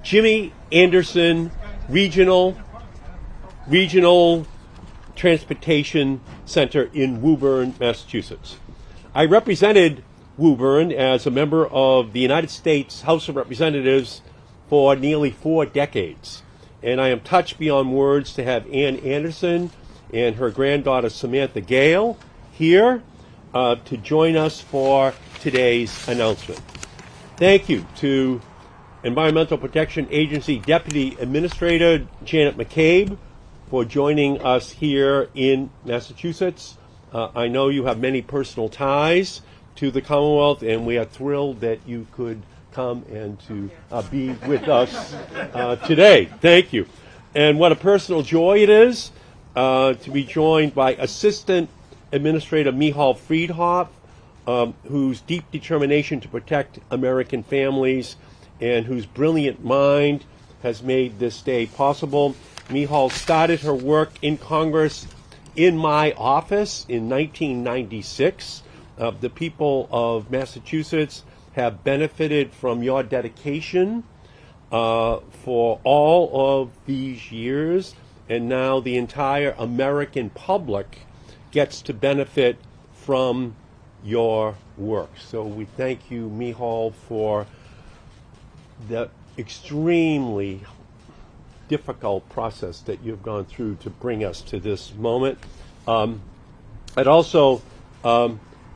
Jimmy Anderson Regional Transportation Center in Woburn, Massachusetts. I represented Woburn as a member of the United States House of Representatives for nearly 4 decades. And I am touched beyond words to have Ann Anderson and her granddaughter Samantha Gale here to join us for today's announcement. Thank you to Environmental Protection Agency Deputy Administrator Janet McCabe for joining us here in Massachusetts. I know you have many personal ties to the Commonwealth, and we are thrilled that you could come and to be with us today. Thank you. And what a personal joy it is to be joined by Assistant Administrator Michal Friedhoff, whose deep determination to protect American families and whose brilliant mind has made this day possible. Michal started her work in Congress in my office in 1996. The people of Massachusetts have benefited from your dedication for all of these years, and now the entire American public gets to benefit from your work. So we thank you, Michal, for the extremely difficult process that you've gone through to bring us to this moment. I'd also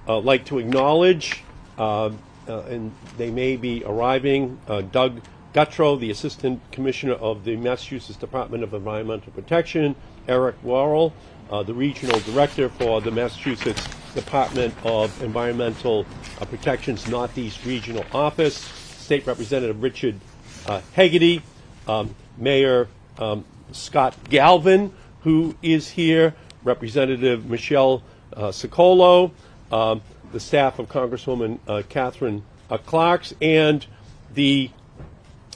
like to acknowledge, and they may be arriving, Doug Guttrow, the Assistant Commissioner of the Massachusetts Department of Environmental Protection, Eric Worrell, the Regional Director for the Massachusetts Department of Environmental Protection's Northeast Regional Office, State Representative Richard Hegarty, Mayor Scott Galvin, who is here, Representative Michelle Sicolo, the staff of Congresswoman Catherine Clarks, and the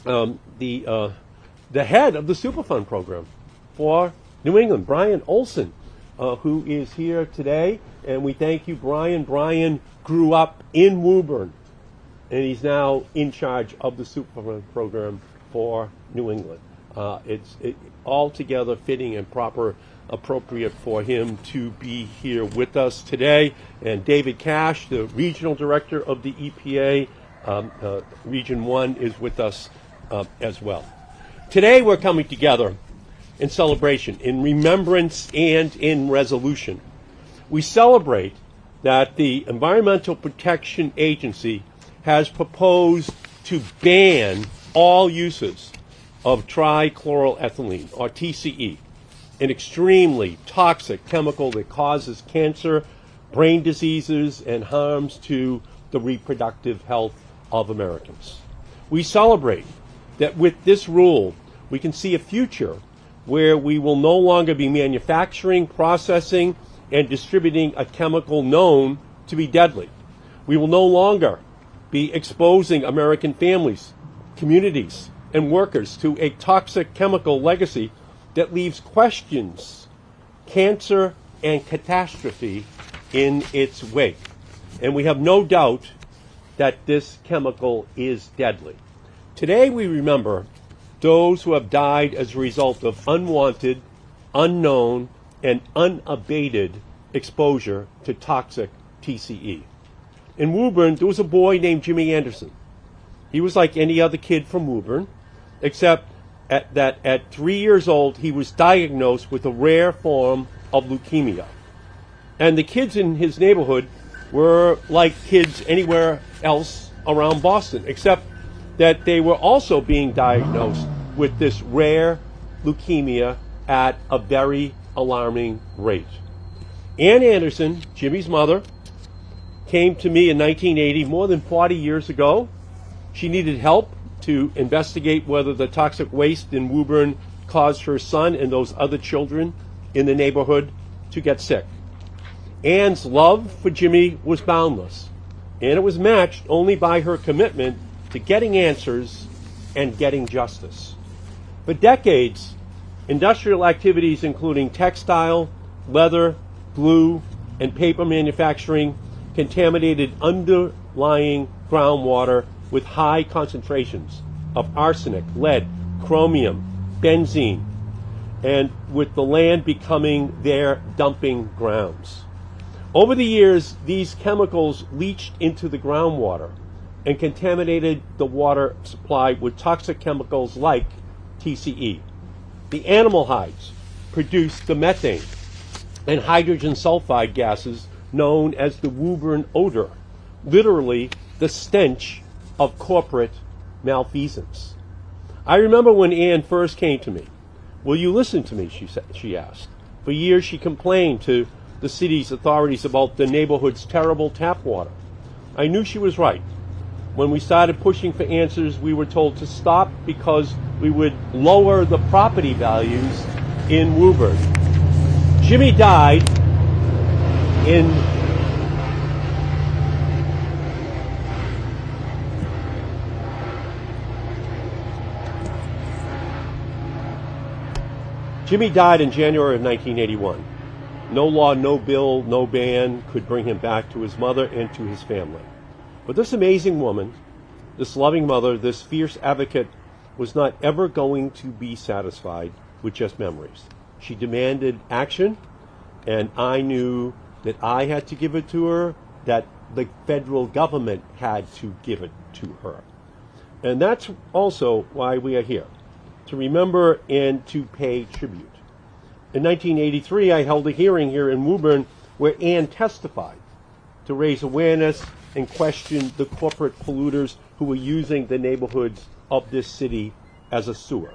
head of the Superfund program for New England, Brian Olson, who is here today. And we thank you, Brian. Brian grew up in Woburn, and he's now in charge of the Superfund program for New England. It's altogether fitting and appropriate for him to be here with us today. And David Cash, the Regional Director of the EPA, Region 1, is with us as well. Today we're coming together in celebration, in remembrance, and in resolution. We celebrate that the Environmental Protection Agency has proposed to ban all uses of trichloroethylene, or TCE, an extremely toxic chemical that causes cancer, brain diseases, and harms to the reproductive health of Americans. We celebrate that with this rule, we can see a future where we will no longer be manufacturing, processing, and distributing a chemical known to be deadly. We will no longer be exposing American families, communities, and workers to a toxic chemical legacy that leaves questions, cancer, and catastrophe in its wake. And we have no doubt that this chemical is deadly. Today we remember those who have died as a result of unwanted, unknown, and unabated exposure to toxic TCE. In Woburn, there was a boy named Jimmy Anderson. He was like any other kid from Woburn, except that at 3 years old, he was diagnosed with a rare form of leukemia. And the kids in his neighborhood were like kids anywhere else around Boston, except that they were also being diagnosed with this rare leukemia at a very alarming rate. Ann Anderson, Jimmy's mother, came to me in 1980, more than 40 years ago. She needed help to investigate whether the toxic waste in Woburn caused her son and those other children in the neighborhood to get sick. Ann's love for Jimmy was boundless, and it was matched only by her commitment to getting answers and getting justice. For decades, industrial activities including textile, leather, glue, and paper manufacturing contaminated underlying groundwater with high concentrations of arsenic, lead, chromium, benzene, and with the land becoming their dumping grounds. Over the years, these chemicals leached into the groundwater and contaminated the water supply with toxic chemicals like TCE. The animal hides produced the methane and hydrogen sulfide gases known as the Woburn odor, literally the stench of corporate malfeasance. I remember when Anne first came to me. "Will you listen to me?" she asked. For years she complained to the city's authorities about the neighborhood's terrible tap water. I knew she was right. When we started pushing for answers, we were told to stop because we would lower the property values in Woburn. Jimmy died in January of 1981. No law, no bill, no ban could bring him back to his mother and to his family. But this amazing woman, this loving mother, this fierce advocate, was not ever going to be satisfied with just memories. She demanded action, and I knew that I had to give it to her, that the federal government had to give it to her. And that's also why we are here, to remember and to pay tribute. In 1983, I held a hearing here in Woburn where Anne testified to raise awareness and question the corporate polluters who were using the neighborhoods of this city as a sewer.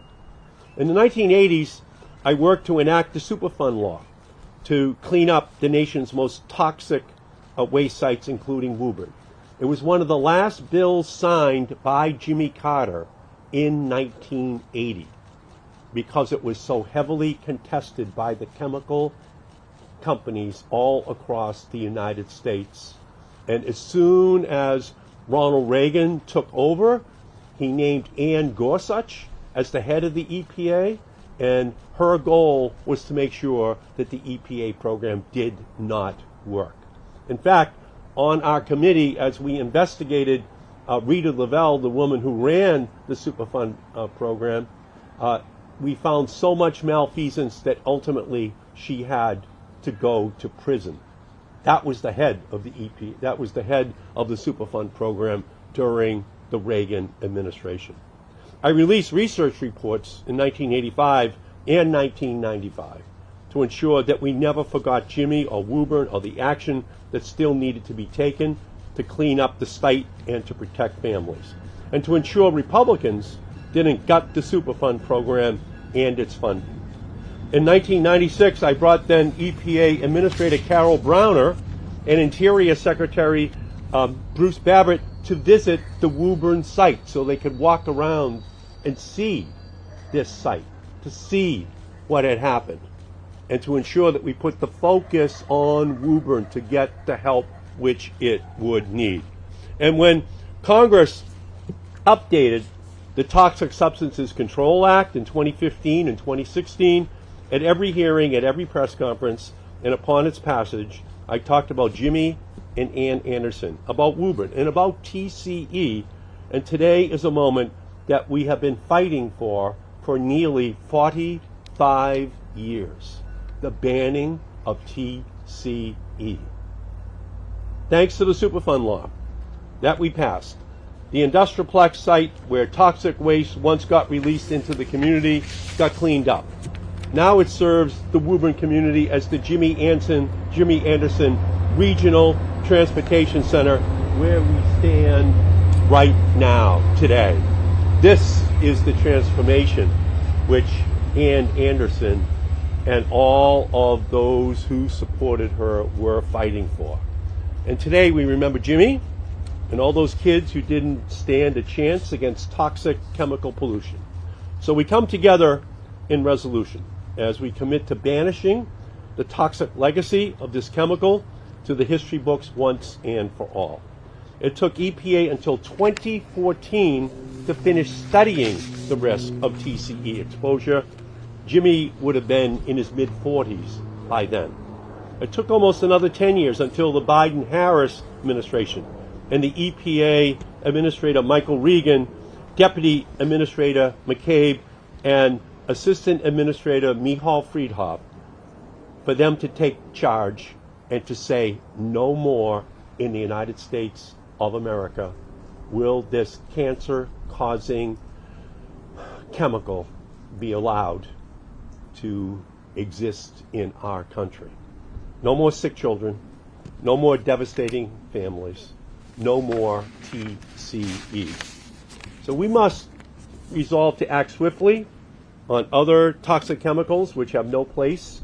In the 1980s, I worked to enact the Superfund law to clean up the nation's most toxic waste sites, including Woburn. It was one of the last bills signed by Jimmy Carter in 1980 because it was so heavily contested by the chemical companies all across the United States. And as soon as Ronald Reagan took over, he named Ann Gorsuch as the head of the EPA, and her goal was to make sure that the EPA program did not work. In fact, on our committee, as we investigated Rita Lavelle, the woman who ran the Superfund program, we found so much malfeasance that ultimately she had to go to prison. That was the head of the EPA. That was the head of the Superfund program during the Reagan administration. I released research reports in 1985 and 1995 to ensure that we never forgot Jimmy or Woburn or the action that still needed to be taken to clean up the site and to protect families, and to ensure Republicans didn't gut the Superfund program and its funding. In 1996, I brought then EPA Administrator Carol Browner and Interior Secretary Bruce Babbitt to visit the Woburn site so they could walk around and see this site, to see what had happened, and to ensure that we put the focus on Woburn to get the help which it would need. And when Congress updated the Toxic Substances Control Act in 2015 and 2016, at every hearing, at every press conference, and upon its passage, I talked about Jimmy and Ann Anderson, about Woburn, and about TCE, and today is a moment that we have been fighting for nearly 45 years, the banning of TCE. Thanks to the Superfund law that we passed, the Industrialplex site where toxic waste once got released into the community got cleaned up. Now it serves the Woburn community as the Jimmy Anderson Regional Transportation Center, where we stand right now, today. This is the transformation which Ann Anderson and all of those who supported her were fighting for. And today we remember Jimmy and all those kids who didn't stand a chance against toxic chemical pollution. So we come together in resolution as we commit to banishing the toxic legacy of this chemical to the history books once and for all. It took EPA until 2014 to finish studying the risk of TCE exposure. Jimmy would have been in his mid-40s by then. It took almost another 10 years until the Biden-Harris administration and the EPA Administrator Michael Regan Deputy Administrator McCabe and Assistant Administrator Michal Friedhoff for them to take charge and to say no more in the United States of America will this cancer-causing chemical be allowed to exist in our country. No more sick children, no more devastating families, no more TCE. So we must resolve to act swiftly on other toxic chemicals which have no place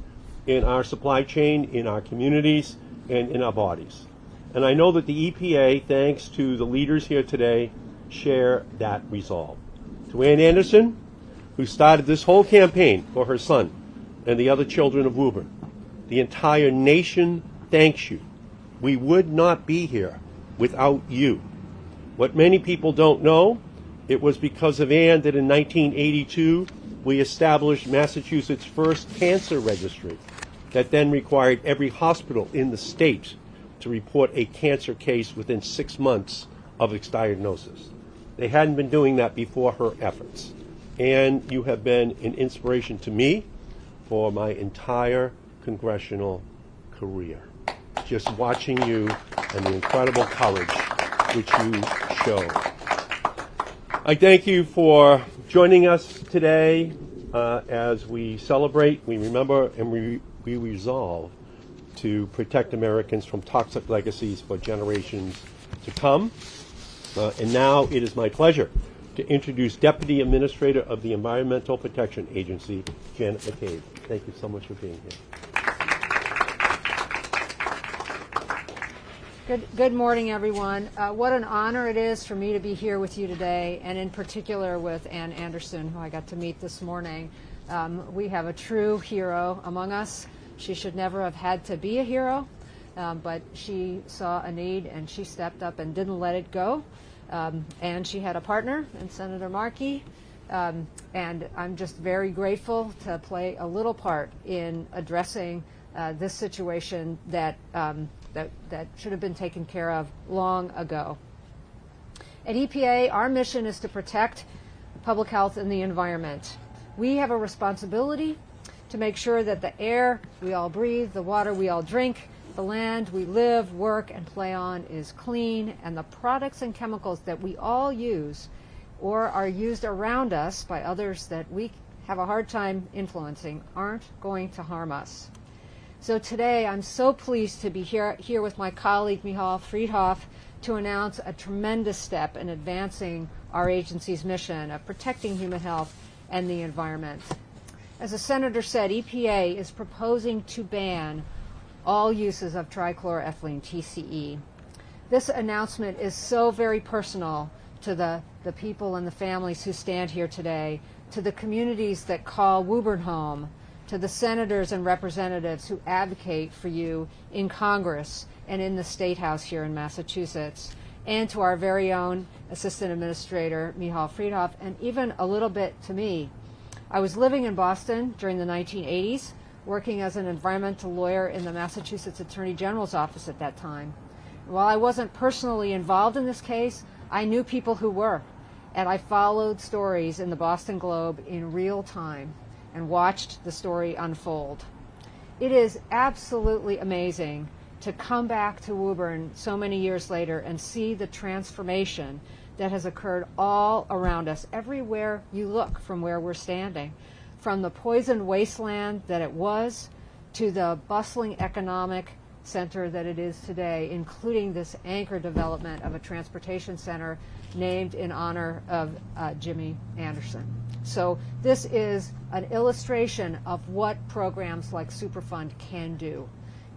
in our supply chain, in our communities, and in our bodies. And I know that the EPA, thanks to the leaders here today, share that resolve. To Ann Anderson, who started this whole campaign for her son and the other children of Woburn, the entire nation thanks you. We would not be here without you. What many people don't know, it was because of Ann that in 1982 we established Massachusetts' first cancer registry that then required every hospital in the state to report a cancer case within 6 months of its diagnosis. They hadn't been doing that before her efforts. And you have been an inspiration to me for my entire congressional career. Just watching you and the incredible courage which you show. I thank you for joining us today as we celebrate, we remember, and we resolve to protect Americans from toxic legacies for generations to come. And now it is my pleasure to introduce Deputy Administrator of the Environmental Protection Agency, Janet McCabe. Thank you so much for being here. Good morning, everyone. What an honor it is for me to be here with you today, and in particular with Ann Anderson, who I got to meet this morning. We have a true hero among us. She should never have had to be a hero, but she saw a need and she stepped up and didn't let it go. And she had a partner in Senator Markey, and I'm just very grateful to play a little part in addressing this situation that should have been taken care of long ago. At EPA, our mission is to protect public health and the environment. We have a responsibility to make sure that the air we all breathe, the water we all drink, the land we live, work, and play on is clean, and the products and chemicals that we all use or are used around us by others that we have a hard time influencing aren't going to harm us. So today I'm so pleased to be here with my colleague Michal Friedhoff to announce a tremendous step in advancing our agency's mission of protecting human health and the environment. As the Senator said, EPA is proposing to ban all uses of trichloroethylene, TCE. This announcement is so very personal to the people and the families who stand here today, to the communities that call Woburn home, to the senators and representatives who advocate for you in Congress and in the State House here in Massachusetts, and to our very own Assistant Administrator, Michal Friedhoff, and even a little bit to me. I was living in Boston during the 1980s, working as an environmental lawyer in the Massachusetts Attorney General's office at that time. While I wasn't personally involved in this case, I knew people who were, and I followed stories in the Boston Globe in real time and watched the story unfold. It is absolutely amazing to come back to Woburn so many years later and see the transformation that has occurred all around us, everywhere you look from where we're standing, from the poisoned wasteland that it was to the bustling economic center that it is today, including this anchor development of a transportation center named in honor of Jimmy Anderson. So this is an illustration of what programs like Superfund can do,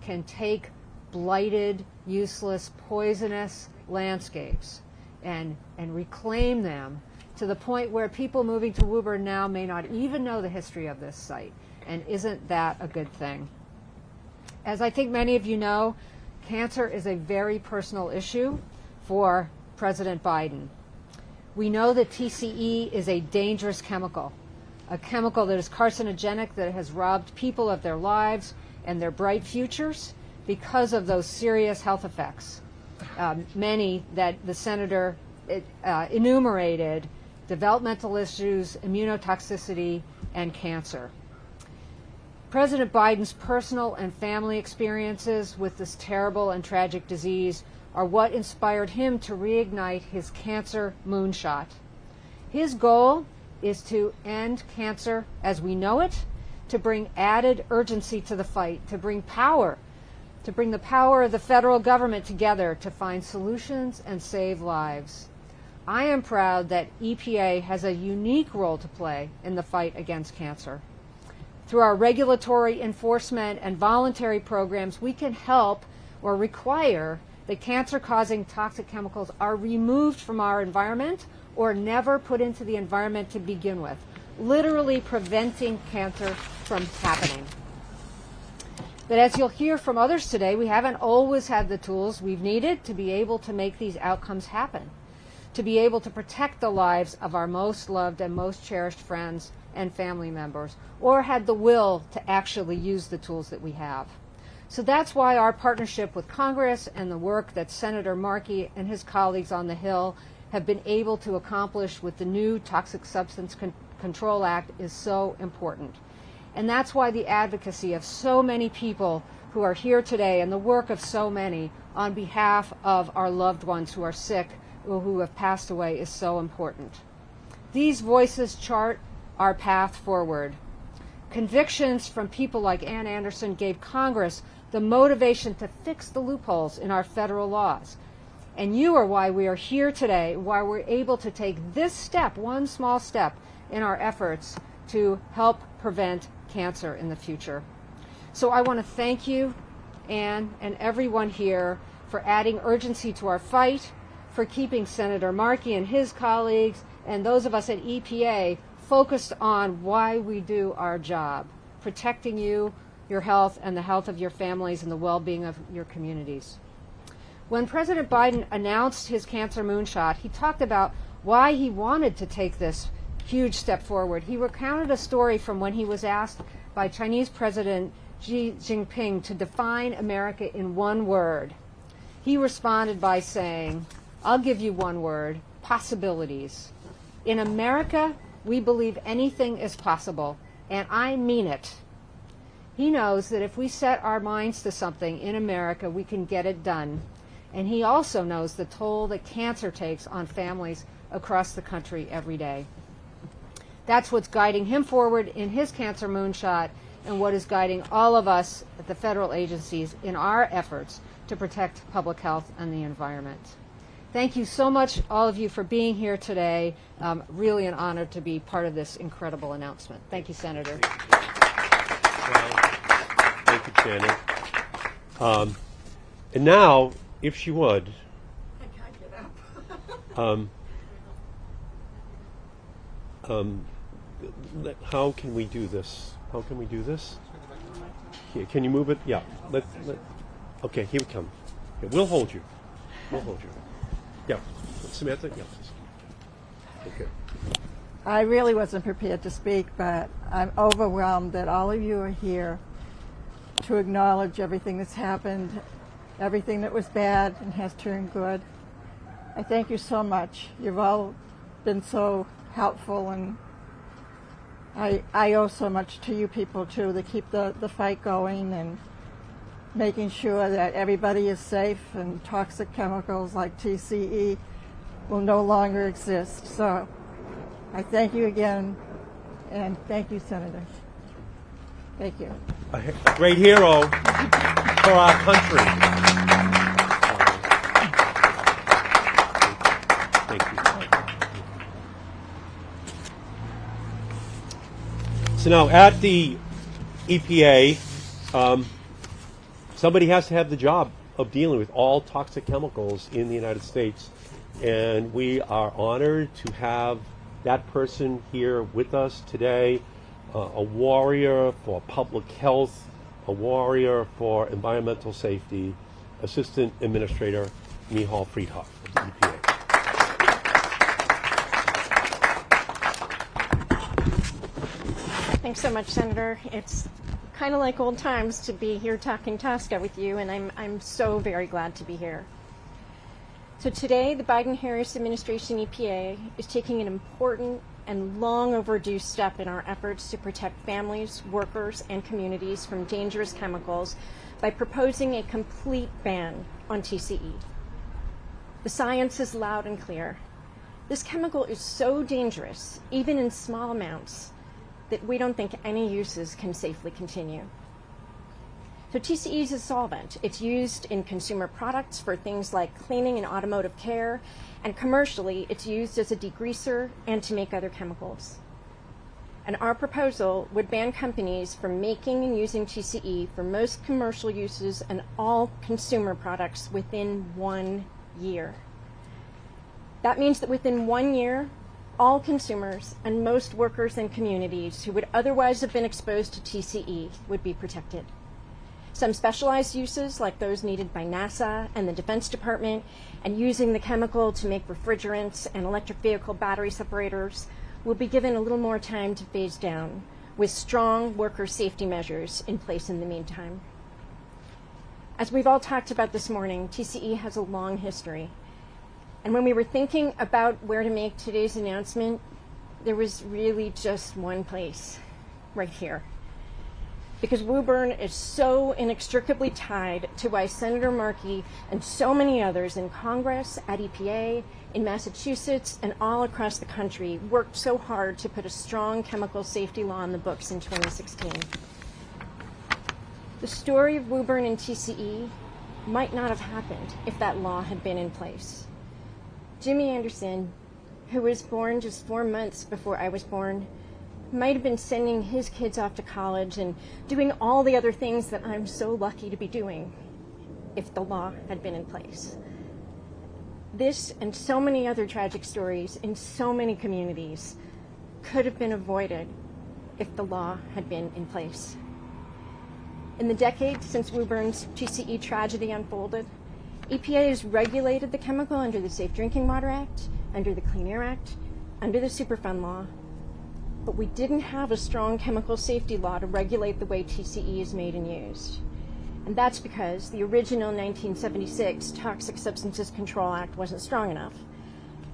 can take blighted, useless, poisonous landscapes and reclaim them to the point where people moving to Woburn now may not even know the history of this site. And isn't that a good thing? As I think many of you know, cancer is a very personal issue for President Biden. We know that TCE is a dangerous chemical, a chemical that is carcinogenic, that has robbed people of their lives and their bright futures because of those serious health effects. Many that the senator enumerated developmental issues, immunotoxicity, and cancer. President Biden's personal and family experiences with this terrible and tragic disease are what inspired him to reignite his cancer moonshot. His goal is to end cancer as we know it, to bring added urgency to the fight, to bring the power of the federal government together to find solutions and save lives. I am proud that EPA has a unique role to play in the fight against cancer. Through our regulatory enforcement and voluntary programs, we can help or require that cancer-causing toxic chemicals are removed from our environment or never put into the environment to begin with, literally preventing cancer from happening. But as you'll hear from others today, we haven't always had the tools we've needed to be able to make these outcomes happen, to be able to protect the lives of our most loved and most cherished friends and family members, or had the will to actually use the tools that we have. So that's why our partnership with Congress and the work that Senator Markey and his colleagues on the Hill have been able to accomplish with the new Toxic Substance Control Act is so important. And that's why the advocacy of so many people who are here today and the work of so many on behalf of our loved ones who are sick or who have passed away is so important. These voices chart our path forward. Convictions from people like Ann Anderson gave Congress the motivation to fix the loopholes in our federal laws. And you are why we are here today, why we're able to take this step, one small step, in our efforts to help prevent cancer in the future. So I want to thank you, Ann, and everyone here for adding urgency to our fight, for keeping Senator Markey and his colleagues and those of us at EPA focused on why we do our job, protecting you, your health, and the health of your families and the well-being of your communities. When President Biden announced his cancer moonshot, he talked about why he wanted to take this huge step forward. He recounted a story from when he was asked by Chinese President Xi Jinping to define America in one word. He responded by saying, "I'll give you one word, possibilities. In America, we believe anything is possible, and I mean it." He knows that if we set our minds to something in America, we can get it done. And he also knows the toll that cancer takes on families across the country every day. That's what's guiding him forward in his cancer moonshot and what is guiding all of us at the federal agencies in our efforts to protect public health and the environment. Thank you so much, all of you, for being here today. Really an honor to be part of this incredible announcement. Thank you, Senator. Thank you, Shannon. And now, if she would, I can't get up. how can we do this? How can we do this? Here, can you move it? Yeah. Okay, here we come. Yeah, we'll hold you. We'll hold you. Yeah. Samantha? Yeah. Okay. I really wasn't prepared to speak, but I'm overwhelmed that all of you are here to acknowledge everything that's happened, everything that was bad and has turned good. I thank you so much. You've all been so helpful, and I owe so much to you people, too, to keep the fight going and making sure that everybody is safe and toxic chemicals like TCE will no longer exist. So I thank you again, and thank you, Senator. Thank you. A great hero for our country. Thank you. So now at the EPA, somebody has to have the job of dealing with all toxic chemicals in the United States. And we are honored to have that person here with us today, a warrior for public health, a warrior for environmental safety, Assistant Administrator Michal Friedhoff of the EPA. Thanks so much, Senator. It's kind of like old times to be here talking TSCA with you, and I'm so very glad to be here. So today, the Biden-Harris administration EPA is taking an important and long overdue step in our efforts to protect families, workers, and communities from dangerous chemicals by proposing a complete ban on TCE. The science is loud and clear. This chemical is so dangerous, even in small amounts, that we don't think any uses can safely continue. So TCE is a solvent. It's used in consumer products for things like cleaning and automotive care, and commercially, it's used as a degreaser and to make other chemicals. And our proposal would ban companies from making and using TCE for most commercial uses and all consumer products within 1 year. That means that within 1 year, all consumers and most workers and communities who would otherwise have been exposed to TCE would be protected. Some specialized uses, like those needed by NASA and the Defense Department, and using the chemical to make refrigerants and electric vehicle battery separators, will be given a little more time to phase down, with strong worker safety measures in place in the meantime. As we've all talked about this morning, TCE has a long history. And when we were thinking about where to make today's announcement, there was really just one place, right here. Because Woburn is so inextricably tied to why Senator Markey and so many others in Congress, at EPA, in Massachusetts, and all across the country worked so hard to put a strong chemical safety law on the books in 2016. The story of Woburn and TCE might not have happened if that law had been in place. Jimmy Anderson, who was born just 4 months before I was born, might have been sending his kids off to college and doing all the other things that I'm so lucky to be doing if the law had been in place. This and so many other tragic stories in so many communities could have been avoided if the law had been in place. In the decades since Woburn's TCE tragedy unfolded, EPA has regulated the chemical under the Safe Drinking Water Act, under the Clean Air Act, under the Superfund law, but we didn't have a strong chemical safety law to regulate the way TCE is made and used. And that's because the original 1976 Toxic Substances Control Act wasn't strong enough.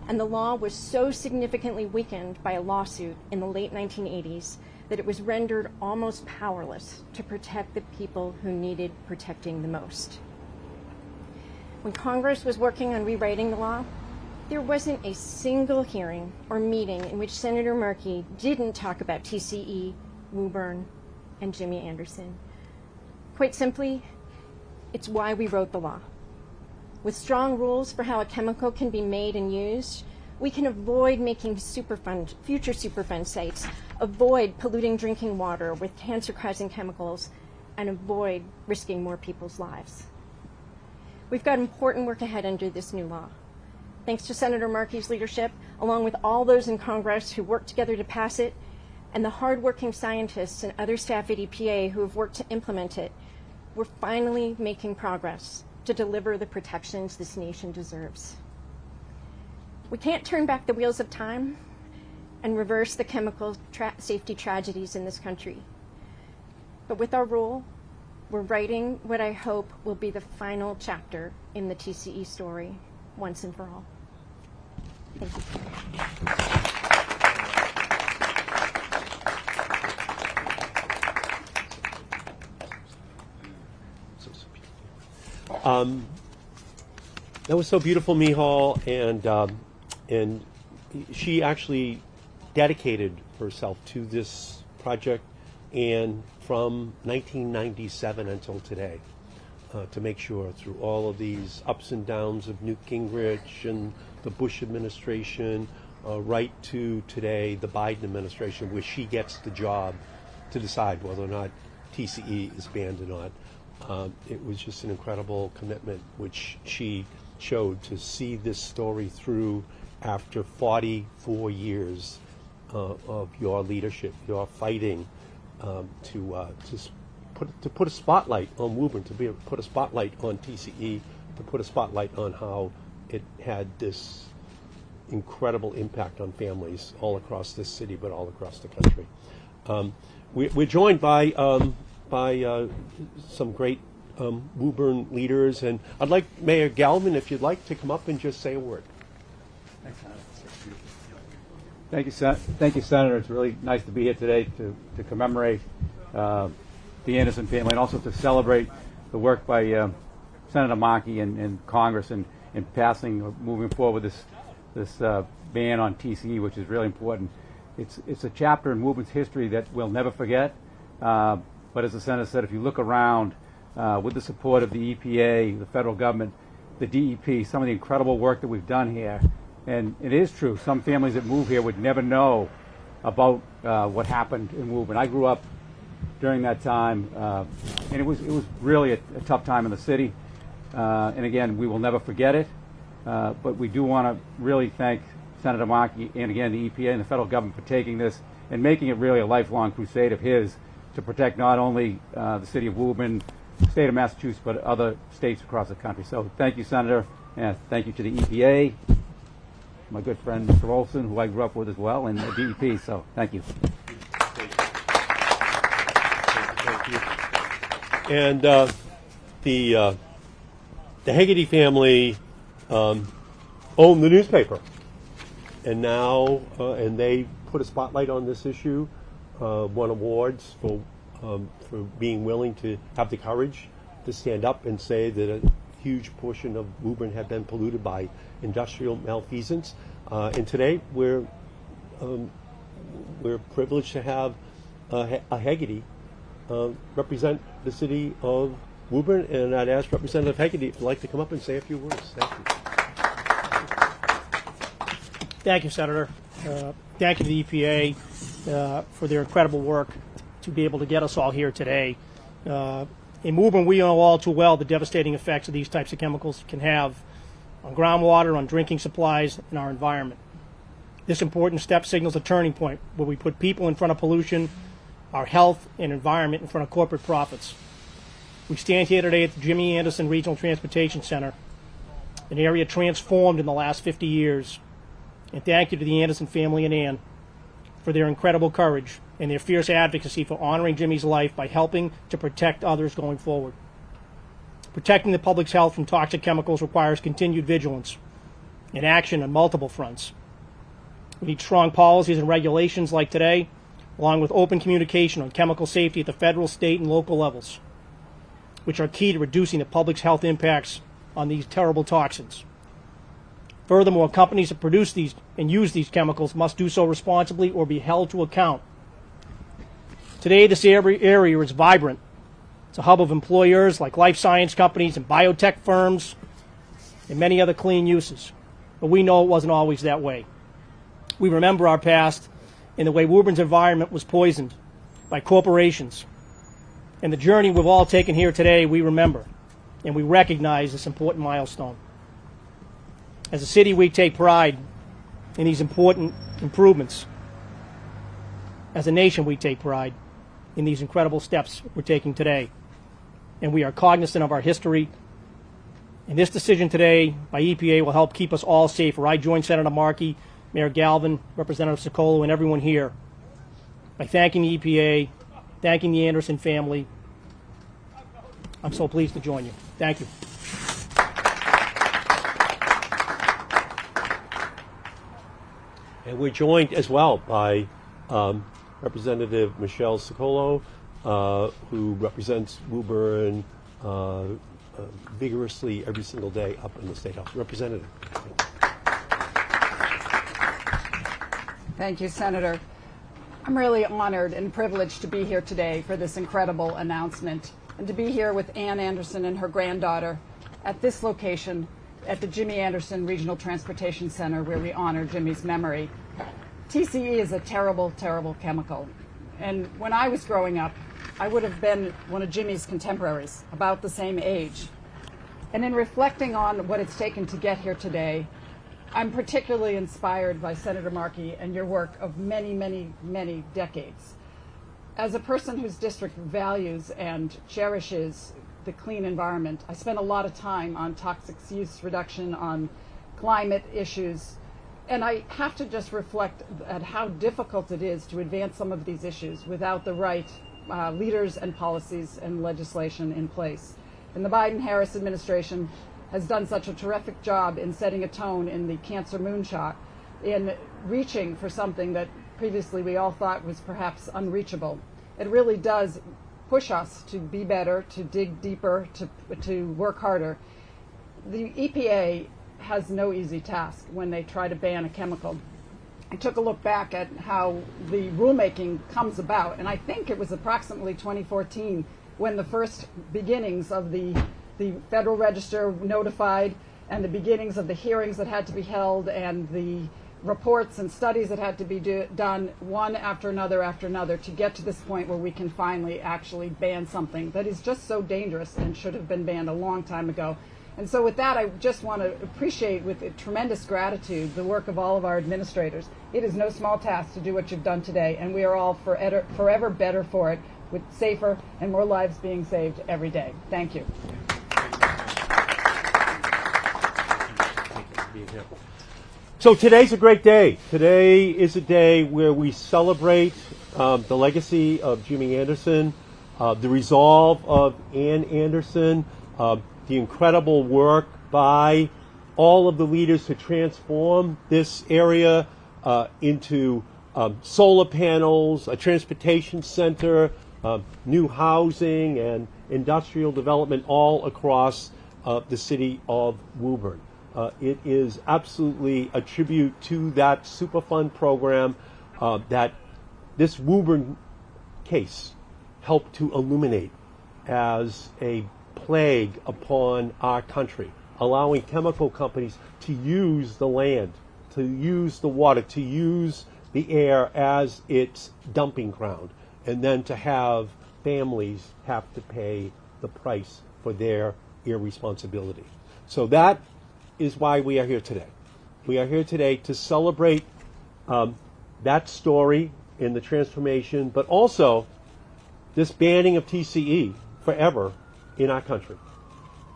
And the law was so significantly weakened by a lawsuit in the late 1980s that it was rendered almost powerless to protect the people who needed protecting the most. When Congress was working on rewriting the law, there wasn't a single hearing or meeting in which Senator Markey didn't talk about TCE, Woburn, and Jimmy Anderson. Quite simply, it's why we wrote the law. With strong rules for how a chemical can be made and used, we can avoid making future Superfund sites, avoid polluting drinking water with cancer-causing chemicals, and avoid risking more people's lives. We've got important work ahead under this new law. Thanks to Senator Markey's leadership, along with all those in Congress who worked together to pass it, and the hardworking scientists and other staff at EPA who have worked to implement it, we're finally making progress to deliver the protections this nation deserves. We can't turn back the wheels of time and reverse the chemical safety tragedies in this country. But with our rule, we're writing what I hope will be the final chapter in the TCE story, once and for all. Thank you. That was so beautiful, Mihal, and she actually dedicated herself to this project, and from 1997 until today, to make sure through all of these ups and downs of Newt Gingrich and the Bush administration, right to today, the Biden administration, where she gets the job to decide whether or not TCE is banned or not. It was just an incredible commitment which she showed to see this story through after 44 years of your leadership, your fighting to put a spotlight on Woburn, to put a spotlight on TCE, to put a spotlight on how it had this incredible impact on families all across this city, but all across the country. We're joined by some great Woburn leaders. And I'd like Mayor Galvin, if you'd like, to come up and just say a word. Thank you, Senator. It's really nice to be here today to commemorate the Anderson family and also to celebrate the work by Senator Markey and Congress in passing or moving forward with this ban on TCE, which is really important. It's a chapter in Woburn's history that we'll never forget. But as the Senator said, if you look around with the support of the EPA, the federal government, the DEP, some of the incredible work that we've done here, and it is true, some families that move here would never know about what happened in Woburn. I grew up during that time, and it was really a tough time in the city. And again, we will never forget it. But we do want to really thank Senator Markey and again the EPA and the federal government for taking this and making it really a lifelong crusade of his to protect not only the city of Woburn, the state of Massachusetts, but other states across the country. So thank you, Senator, and thank you to the EPA, my good friend Mr. Olson, who I grew up with as well, and the DEP. So thank you. Thank you. And the Haggerty family owned the newspaper, and now and they put a spotlight on this issue, won awards for being willing to have the courage to stand up and say that a huge portion of Woburn had been polluted by industrial malfeasance. And today we're privileged to have a Haggerty represent the city of Woburn, and I'd ask Representative Haggerty if you'd like to come up and say a few words. Thank you. Thank you, Senator. Thank you to the EPA for their incredible work to be able to get us all here today. In Woburn, we know all too well the devastating effects of these types of chemicals can have on groundwater, on drinking supplies, and our environment. This important step signals a turning point where we put people in front of pollution, our health and environment in front of corporate profits. We stand here today at the Jimmy Anderson Regional Transportation Center, an area transformed in the last 50 years. And thank you to the Anderson family and Ann for their incredible courage and their fierce advocacy for honoring Jimmy's life by helping to protect others going forward. Protecting the public's health from toxic chemicals requires continued vigilance and action on multiple fronts. We need strong policies and regulations like today, along with open communication on chemical safety at the federal, state, and local levels, which are key to reducing the public's health impacts on these terrible toxins. Furthermore, companies that produce these and use these chemicals must do so responsibly or be held to account. Today, this area is vibrant. It's a hub of employers like life science companies and biotech firms and many other clean uses. But we know it wasn't always that way. We remember our past and the way Woburn's environment was poisoned by corporations. And the journey we've all taken here today, we remember, and we recognize this important milestone. As a city, we take pride in these important improvements. As a nation, we take pride in these incredible steps we're taking today. And we are cognizant of our history. And this decision today by EPA will help keep us all safe. Where I join Senator Markey, Mayor Galvin, Representative Sokolow, and everyone here by thanking the EPA, thanking the Anderson family. I'm so pleased to join you. Thank you. And we're joined as well by Representative Michelle Sokolow, who represents Woburn vigorously every single day up in the State House. Representative. Thank you, Senator. I'm really honored and privileged to be here today for this incredible announcement and to be here with Ann Anderson and her granddaughter at this location at the Jimmy Anderson Regional Transportation Center, where we honor Jimmy's memory. TCE is a terrible, terrible chemical. And when I was growing up, I would have been one of Jimmy's contemporaries, about the same age. And in reflecting on what it's taken to get here today, I'm particularly inspired by Senator Markey and your work of many, many, many decades. As a person whose district values and cherishes the clean environment, I spent a lot of time on toxic use reduction, on climate issues, and I have to just reflect at how difficult it is to advance some of these issues without the right leaders and policies and legislation in place. And the Biden-Harris administration has done such a terrific job in setting a tone in the cancer moonshot, in reaching for something that previously we all thought was perhaps unreachable. It really does push us to be better, to dig deeper, to work harder. The EPA has no easy task when they try to ban a chemical. I took a look back at how the rulemaking comes about, and I think it was approximately 2014 when the first beginnings of the Federal Register notified, and the beginnings of the hearings that had to be held, and the reports and studies that had to be done one after another to get to this point where we can finally actually ban something that is just so dangerous and should have been banned a long time ago. And so with that, I just want to appreciate with tremendous gratitude the work of all of our administrators. It is no small task to do what you've done today, and we are all forever better for it, with safer and more lives being saved every day. Thank you. So today's a great day. Today is a day where we celebrate the legacy of Jimmy Anderson, the resolve of Ann Anderson, the incredible work by all of the leaders to transform this area into solar panels, a transportation center, new housing and industrial development all across the city of Woburn. It is absolutely a tribute to that Superfund program that this Woburn case helped to illuminate as a plague upon our country, allowing chemical companies to use the land, to use the water, to use the air as its dumping ground, and then to have families have to pay the price for their irresponsibility. So that is why we are here today. We are here today to celebrate that story in the transformation, but also this banning of TCE forever in our country.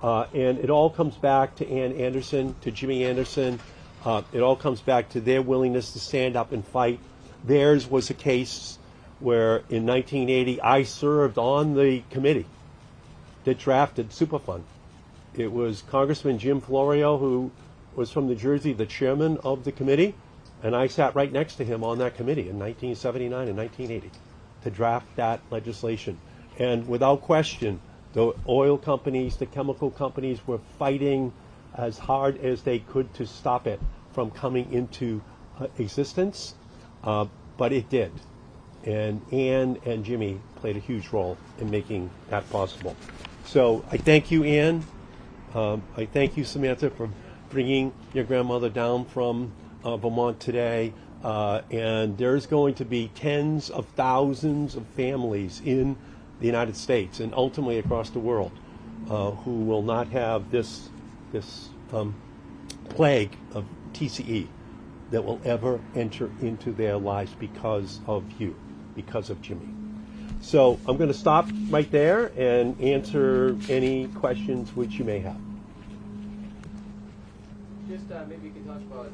And it all comes back to Ann Anderson, to Jimmy Anderson. It all comes back to their willingness to stand up and fight. Theirs was a case where in 1980 I served on the committee that drafted Superfund. It was Congressman Jim Florio, who was from New Jersey, the chairman of the committee, and I sat right next to him on that committee in 1979 and 1980 to draft that legislation. And without question, the oil companies, the chemical companies were fighting as hard as they could to stop it from coming into existence, but it did. And Ann and Jimmy played a huge role in making that possible. So I thank you, Ann. I thank you, Samantha, for bringing your grandmother down from Vermont today. And there's going to be tens of thousands of families in the United States and ultimately across the world who will not have this plague of TCE that will ever enter into their lives because of you, because of Jimmy. So I'm going to stop right there and answer any questions which you may have. Just maybe you can talk about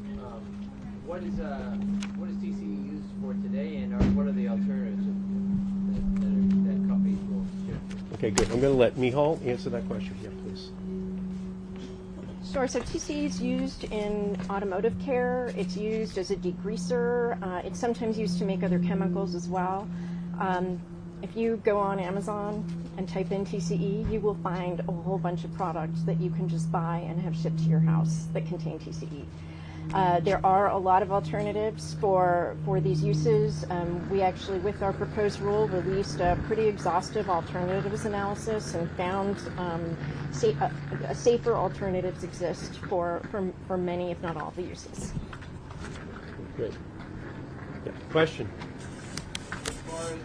what is TCE used for today, and what are the alternatives that companies will shift? Okay, good. I'm going to let Mihal answer that question here, please. Sure. So TCE is used in automotive care. It's used as a degreaser. It's sometimes used to make other chemicals as well. If you go on Amazon and type in TCE, you will find a whole bunch of products that you can just buy and have shipped to your house that contain TCE. There are a lot of alternatives for these uses. We actually, with our proposed rule, released a pretty exhaustive alternatives analysis and found safer alternatives exist for many, if not all, the uses. Great. Yeah. Question? As far as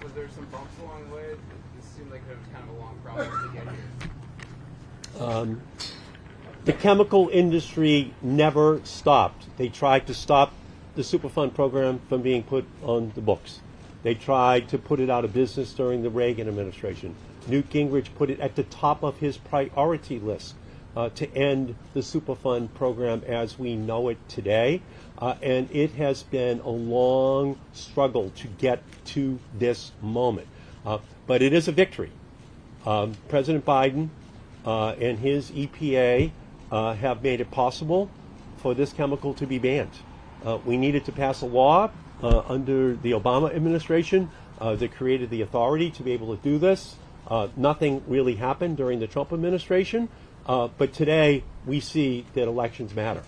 was there some bumps along the way? It seemed like it was kind of a long process to get here. The chemical industry never stopped. They tried to stop the Superfund program from being put on the books. They tried to put it out of business during the Reagan administration. Newt Gingrich put it at the top of his priority list to end the Superfund program as we know it today. And it has been a long struggle to get to this moment. But it is a victory. President Biden and his EPA have made it possible for this chemical to be banned. We needed to pass a law under the Obama administration that created the authority to be able to do this. Nothing really happened during the Trump administration, but today we see that elections matter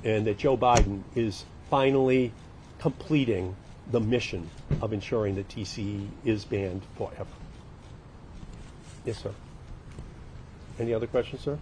and that Joe Biden is finally completing the mission of ensuring that TCE is banned forever. Yes, sir. Any other questions, sir?